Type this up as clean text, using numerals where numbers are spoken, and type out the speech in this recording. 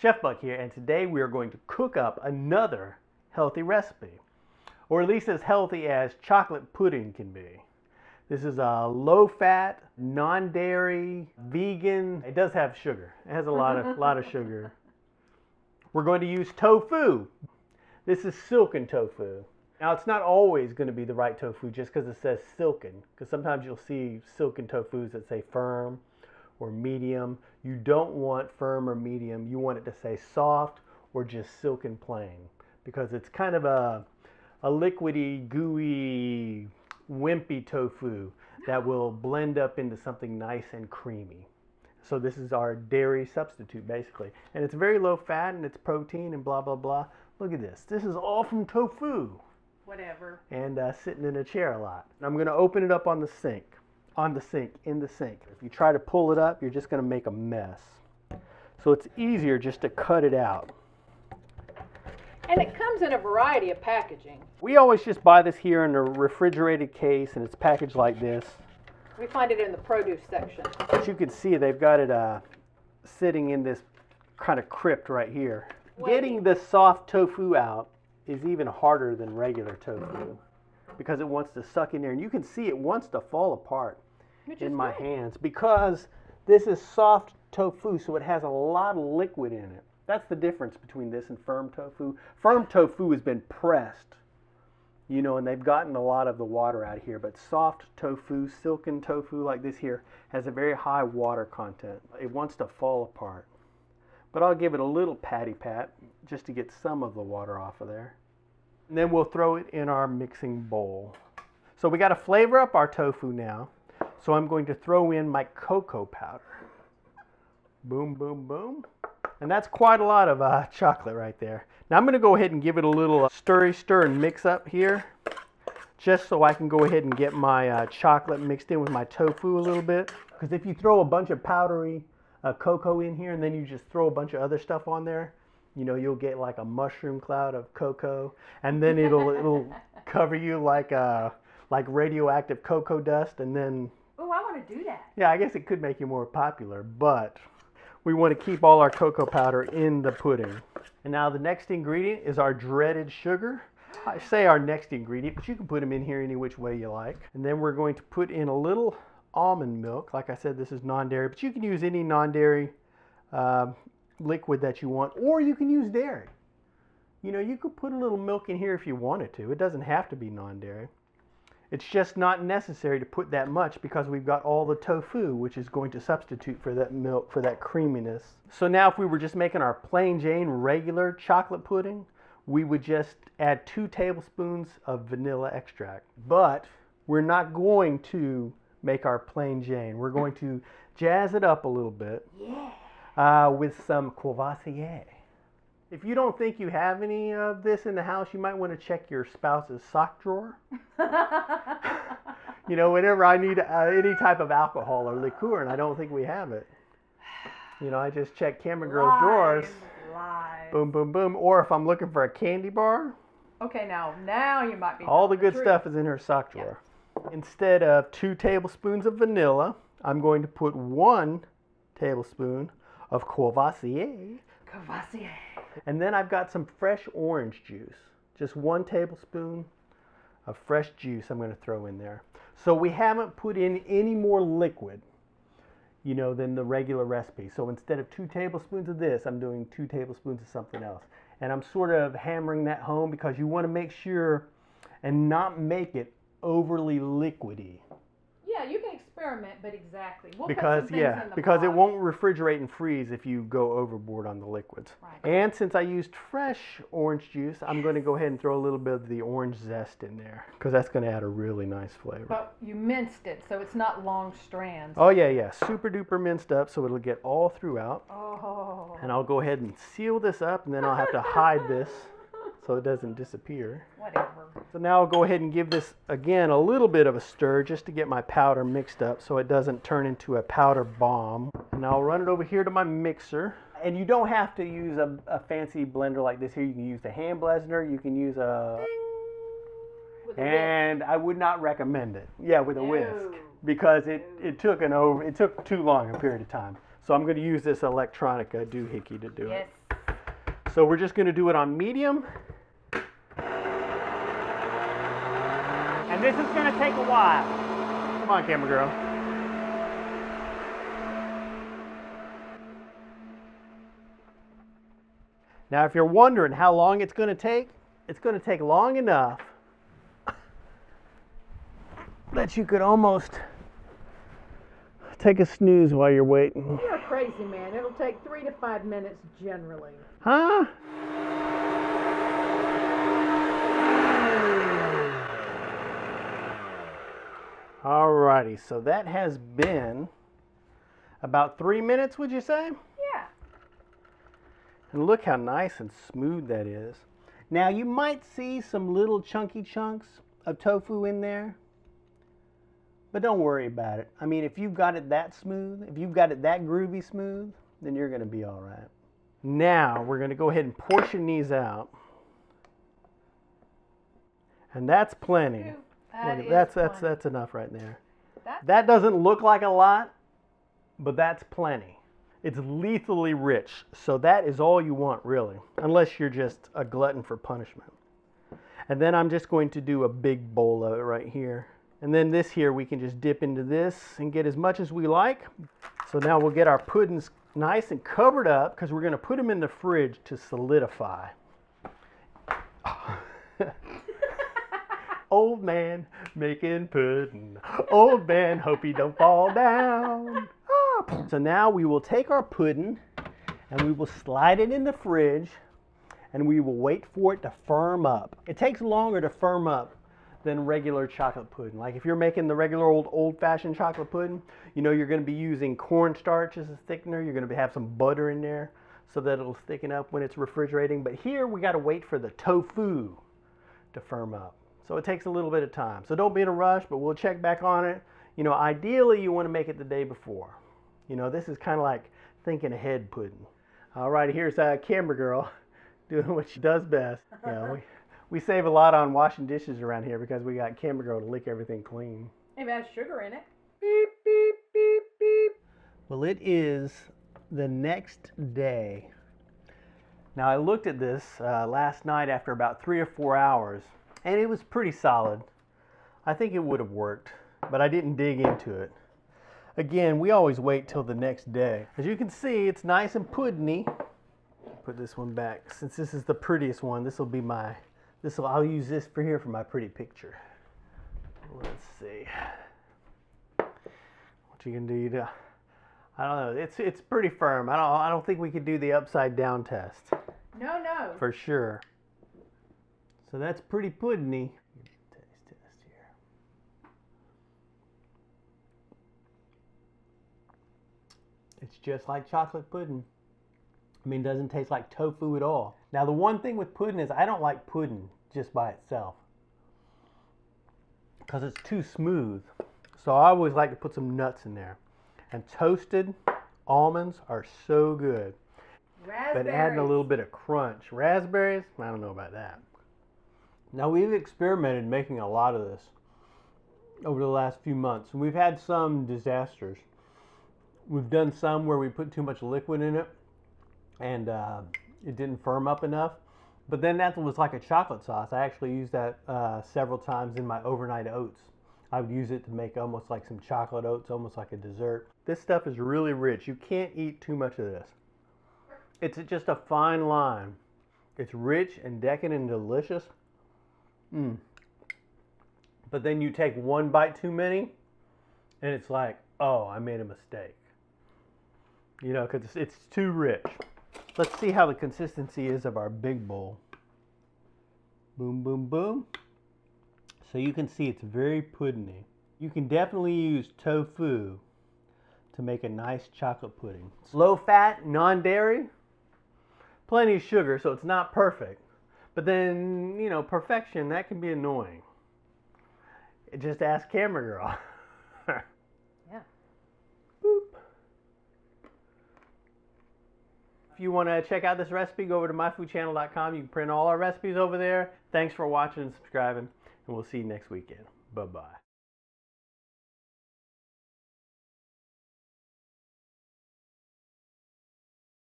Chef Buck here, and today we are going to cook up another healthy recipe, or at least as healthy as chocolate pudding can be. This is a low-fat, non-dairy, vegan. It does have sugar. It has a lot of sugar. We're going to use tofu. This is silken tofu. Now, it's not always going to be the right tofu just because it says silken, because sometimes you'll see silken tofus that say firm or medium. You don't want firm or medium. You want it to say soft or just silken plain, because it's kind of a liquidy, gooey, wimpy tofu that will blend up into something nice and creamy. So this is our dairy substitute, basically. And it's very low fat, and it's protein, and blah, blah, blah. Look at this. This is all from tofu. Whatever. And sitting in a chair a lot. I'm going to open it up on the sink. In the sink. If you try to pull it up, you're just going to make a mess. So it's easier just to cut it out. And it comes in a variety of packaging. We always just buy this here in a refrigerated case, and it's packaged like this. We find it in the produce section. But you can see they've got it sitting in this kind of crypt right here. Getting the soft tofu out is even harder than regular tofu, because it wants to suck in there, and you can see it wants to fall apart in my hands, because this is soft tofu, so it has a lot of liquid in it. That's the difference between this and firm tofu. Firm tofu has been pressed, you know, and they've gotten a lot of the water out of here, but soft tofu, silken tofu like this here, has a very high water content. It wants to fall apart. But I'll give it a little patty pat just to get some of the water off of there. And then we'll throw it in our mixing bowl. So we got to flavor up our tofu now. So I'm going to throw in my cocoa powder. Boom, boom, boom. And that's quite a lot of chocolate right there. Now I'm going to go ahead and give it a little stir and mix up here, just so I can go ahead and get my chocolate mixed in with my tofu a little bit. Because if you throw a bunch of powdery cocoa in here and then you just throw a bunch of other stuff on there, you know, you'll get like a mushroom cloud of cocoa, and then it'll cover you like radioactive cocoa dust, and then... Oh, I want to do that. Yeah, I guess it could make you more popular, but we want to keep all our cocoa powder in the pudding. And now the next ingredient is our dreaded sugar. I say our next ingredient, but you can put them in here any which way you like. And then we're going to put in a little almond milk. Like I said, this is non-dairy, but you can use any non-dairy liquid that you want, or you can use dairy. You know, you could put a little milk in here if you wanted to. It doesn't have to be non-dairy. It's just not necessary to put that much, because we've got all the tofu, which is going to substitute for that milk, for that creaminess. So now if we were just making our plain Jane regular chocolate pudding, we would just add 2 tablespoons of vanilla extract. But we're not going to make our plain Jane. We're going to jazz it up a little bit. Yeah. With some Courvoisier. If you don't think you have any of this in the house, you might want to check your spouse's sock drawer. You know, whenever I need any type of alcohol or liqueur, and I don't think we have it, you know, I just check Cameron Girl's drawers. Boom, boom, boom. Or if I'm looking for a candy bar. Okay, now you might be. All the good stuff is in her sock drawer. Yeah. Instead of 2 tablespoons of vanilla, I'm going to put 1 tablespoon of Courvoisier. And then I've got some fresh orange juice. Just 1 tablespoon of fresh juice I'm going to throw in there. So we haven't put in any more liquid, you know, than the regular recipe. So instead of 2 tablespoons of this, I'm doing 2 tablespoons of something else. And I'm sort of hammering that home, because you want to make sure and not make it overly liquidy. Yeah, you can experiment, but exactly. We'll because put some things in the because pot. it won't refrigerate and freeze if you go overboard on the liquids. Right. And since I used fresh orange juice, I'm going to go ahead and throw a little bit of the orange zest in there, because that's going to add a really nice flavor. But you minced it, so it's not long strands. Oh yeah, super duper minced up, so it'll get all throughout. Oh. And I'll go ahead and seal this up, and then I'll have to hide this so it doesn't disappear. Whatever. So now I'll go ahead and give this, again, a little bit of a stir just to get my powder mixed up so it doesn't turn into a powder bomb. And I'll run it over here to my mixer. And you don't have to use a fancy blender like this here. You can use the hand blender. You can use a... And I would not recommend it. Yeah, with a whisk. Because it took too long a period of time. So I'm going to use this Electronica doohickey to do it. So we're just gonna do it on medium. And this is gonna take a while. Come on, camera girl. Now, if you're wondering how long it's gonna take long enough that you could almost take a snooze while you're waiting. You're a crazy man. It'll take 3 to 5 minutes generally. Huh? Alrighty, so that has been about 3 minutes, would you say? Yeah. And look how nice and smooth that is. Now you might see some little chunky chunks of tofu in there, but don't worry about it. I mean, if you've got it that smooth, if you've got it that groovy smooth, then you're gonna be all right. Now we're gonna go ahead and portion these out. And that's plenty. That's enough right there. That doesn't look like a lot, but that's plenty. It's lethally rich, so that is all you want, really, unless you're just a glutton for punishment. And then I'm just going to do a big bowl of it right here. And then this here, we can just dip into this and get as much as we like. So now we'll get our puddings nice and covered up, because we're going to put them in the fridge to solidify. Old man making pudding. Old man, hope he don't fall down. So now we will take our pudding and we will slide it in the fridge and we will wait for it to firm up. It takes longer to firm up than regular chocolate pudding. Like if you're making the regular old-fashioned chocolate pudding, you know you're going to be using cornstarch as a thickener. You're going to have some butter in there so that it'll thicken up when it's refrigerating. But here we got to wait for the tofu to firm up. So it takes a little bit of time. So don't be in a rush, but we'll check back on it. You know, ideally you want to make it the day before. You know, this is kind of like thinking ahead pudding. All right, here's camera girl doing what she does best. You know, we save a lot on washing dishes around here because we got camera girl to lick everything clean. It has sugar in it. Beep, beep, beep, beep. Well, it is the next day. Now, I looked at this last night after about 3 or 4 hours, and it was pretty solid. I think it would have worked, but I didn't dig into it. Again, we always wait till the next day. As you can see, it's nice and puddingy. Put this one back. Since this is the prettiest one, I'll use this for here for my pretty picture. Let's see. What you can do I don't know. It's pretty firm. I don't think we could do the upside down test. No. For sure. So that's pretty puddingy. Taste test here. It's just like chocolate pudding. I mean, it doesn't taste like tofu at all. Now, the one thing with pudding is I don't like pudding just by itself because it's too smooth. So I always like to put some nuts in there. And toasted almonds are so good. Raspberries. But adding a little bit of crunch. Raspberries? I don't know about that. Now, we've experimented making a lot of this over the last few months. And we've had some disasters. We've done some where we put too much liquid in it and it didn't firm up enough. But then that was like a chocolate sauce. I actually used that several times in my overnight oats. I would use it to make almost like some chocolate oats, almost like a dessert. This stuff is really rich. You can't eat too much of this. It's just a fine line. It's rich and decadent and delicious. But then you take one bite too many and it's like, oh, I made a mistake. You know, because it's too rich. Let's see how the consistency is of our big bowl. Boom, boom, boom. So you can see it's very puddingy. You can definitely use tofu to make a nice chocolate pudding. It's low fat, non-dairy, plenty of sugar, so it's not perfect. But then, you know, perfection, that can be annoying. Just ask camera girl. Yeah. Boop. If you want to check out this recipe, go over to myfoodchannel.com. You can print all our recipes over there. Thanks for watching and subscribing, and we'll see you next weekend. Bye-bye.